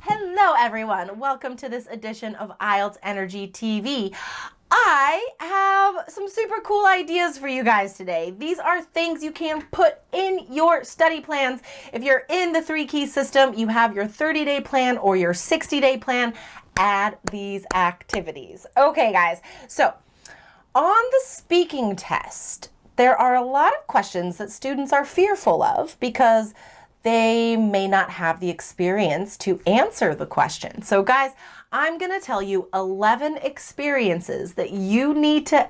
Hello everyone, welcome to this edition of IELTS Energy TV. I have some super cool ideas for you guys today. These are things you can put in your study plans. If you're in the 3 key system, you have your 30-day plan or your 60-day plan, add these activities. Okay guys, so on the speaking test, there are a lot of questions that students are fearful of because they may not have the experience to answer the question. So guys, I'm gonna tell you 11 experiences that you need to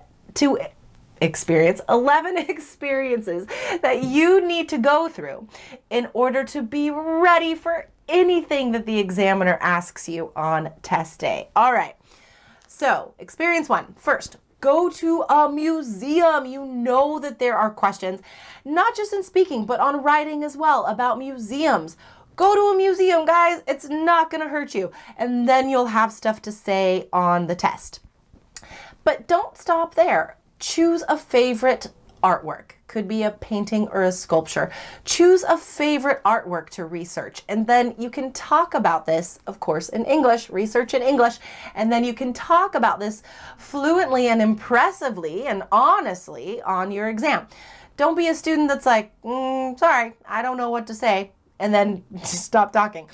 experience, 11 experiences that you need to go through in order to be ready for anything that the examiner asks you on test day. All right, so experience 1, first, go to a museum. You know that there are questions, not just in speaking, but on writing as well about museums. Go to a museum, guys. It's not gonna hurt you. And then you'll have stuff to say on the test. But don't stop there. Choose a favorite artwork. Could be a painting or a sculpture. Choose a favorite artwork to research. And then you can talk about this, of course, in English, research in English. And then you can talk about this fluently and impressively and honestly on your exam. Don't be a student that's like, sorry, I don't know what to say, and then stop talking.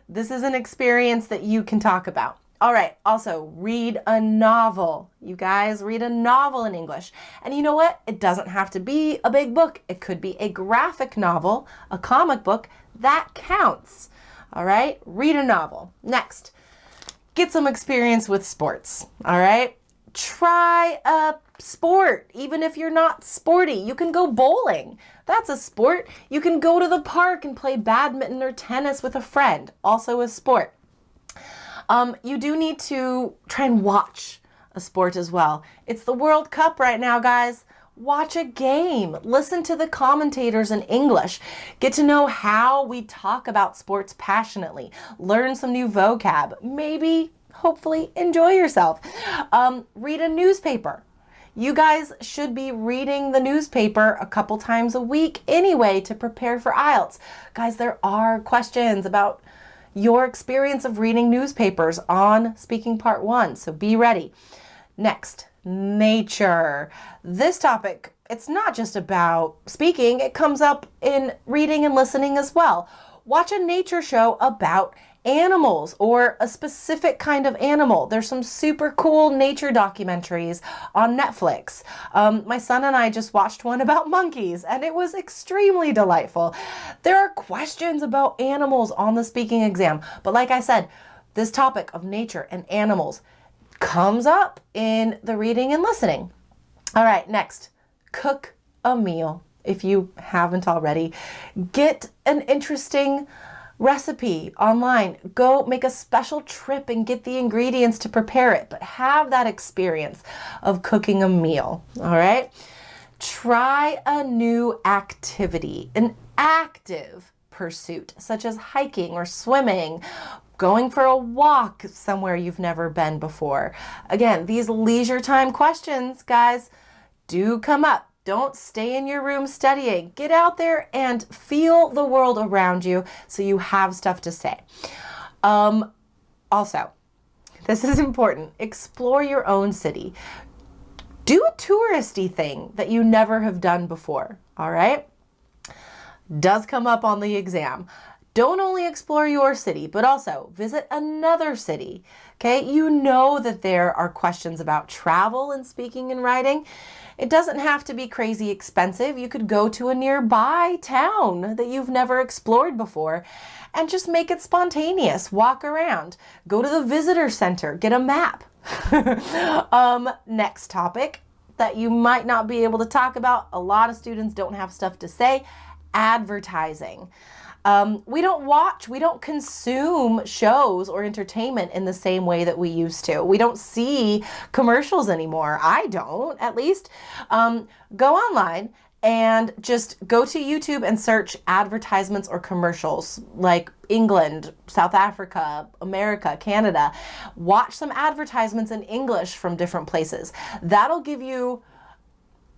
This is an experience that you can talk about. All right, also read a novel. You guys, read a novel in English. And you know what? It doesn't have to be a big book. It could be a graphic novel, a comic book. That counts. All right, read a novel. Next, get some experience with sports. All right, try a sport. Even if you're not sporty, you can go bowling. That's a sport. You can go to the park and play badminton or tennis with a friend. Also a sport. You do need to try and watch a sport as well. It's the World Cup right now, guys. Watch a game. Listen to the commentators in English. Get to know how we talk about sports passionately. Learn some new vocab. Maybe, hopefully, enjoy yourself. Read a newspaper. You guys should be reading the newspaper a couple times a week anyway to prepare for IELTS. Guys, there are questions about your experience of reading newspapers on Speaking Part 1, so be ready. Next, nature. This topic, it's not just about speaking, it comes up in reading and listening as well. Watch a nature show about animals or a specific kind of animal. There's some super cool nature documentaries on Netflix. My son and I just watched one about monkeys and it was extremely delightful. There are questions about animals on the speaking exam, but like I said, this topic of nature and animals comes up in the reading and listening. All right, next, cook a meal. If you haven't already, get an interesting recipe online. Go make a special trip and get the ingredients to prepare it, but have that experience of cooking a meal. All right. Try a new activity, an active pursuit, such as hiking or swimming, going for a walk somewhere you've never been before. Again, these leisure time questions, guys, do come up. Don't stay in your room studying. Get out there and feel the world around you so you have stuff to say. Also, this is important. Explore your own city. Do a touristy thing that you never have done before, all right? Does come up on the exam. Don't only explore your city, but also visit another city, okay? You know that there are questions about travel and speaking and writing. It doesn't have to be crazy expensive. You could go to a nearby town that you've never explored before and just make it spontaneous. Walk around. Go to the visitor center. Get a map. Next topic that you might not be able to talk about. A lot of students don't have stuff to say. Advertising. We don't consume shows or entertainment in the same way that we used to. We don't see commercials anymore. I don't, at least. Go online and just go to YouTube and search advertisements or commercials like England, South Africa, America, Canada. Watch some advertisements in English from different places. That'll give you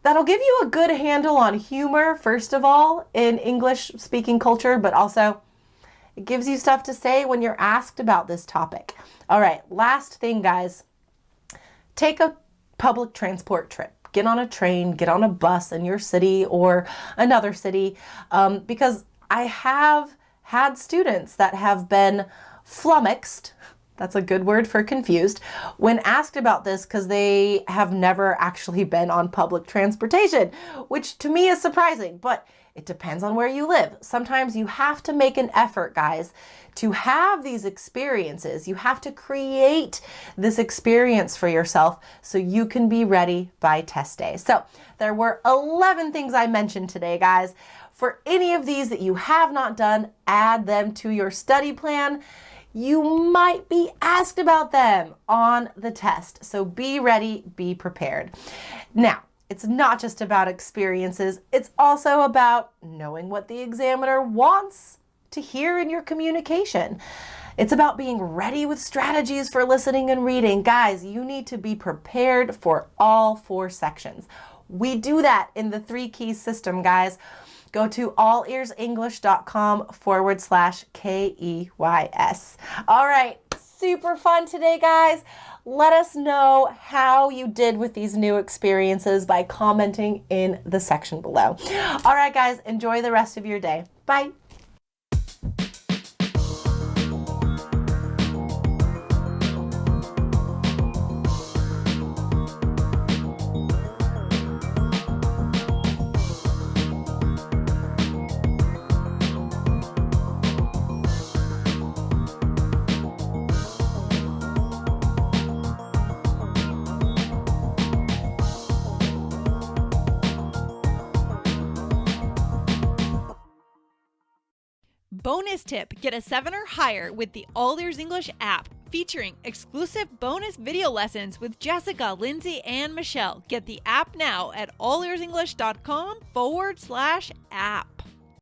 a good handle on humor, first of all, in English speaking culture, but also it gives you stuff to say when you're asked about this topic. All right, last thing, guys, take a public transport trip. Get on a train, get on a bus in your city or another city, because I have had students that have been flummoxed, that's a good word for confused, when asked about this because they have never actually been on public transportation, which to me is surprising, but it depends on where you live. Sometimes you have to make an effort, guys, to have these experiences. You have to create this experience for yourself so you can be ready by test day. So there were 11 things I mentioned today, guys. For any of these that you have not done, add them to your study plan. You might be asked about them on the test. So be ready, be prepared. Now, it's not just about experiences, it's also about knowing what the examiner wants to hear in your communication. It's about being ready with strategies for listening and reading. Guys, you need to be prepared for all 4 sections. We do that in the 3 keys system, guys. Go to allearsenglish.com/KEYS. All right, super fun today, guys. Let us know how you did with these new experiences by commenting in the section below. All right, guys, enjoy the rest of your day. Bye. Bonus tip, get a 7 or higher with the All Ears English app, featuring exclusive bonus video lessons with Jessica, Lindsay, and Michelle. Get the app now at allearsenglish.com/app.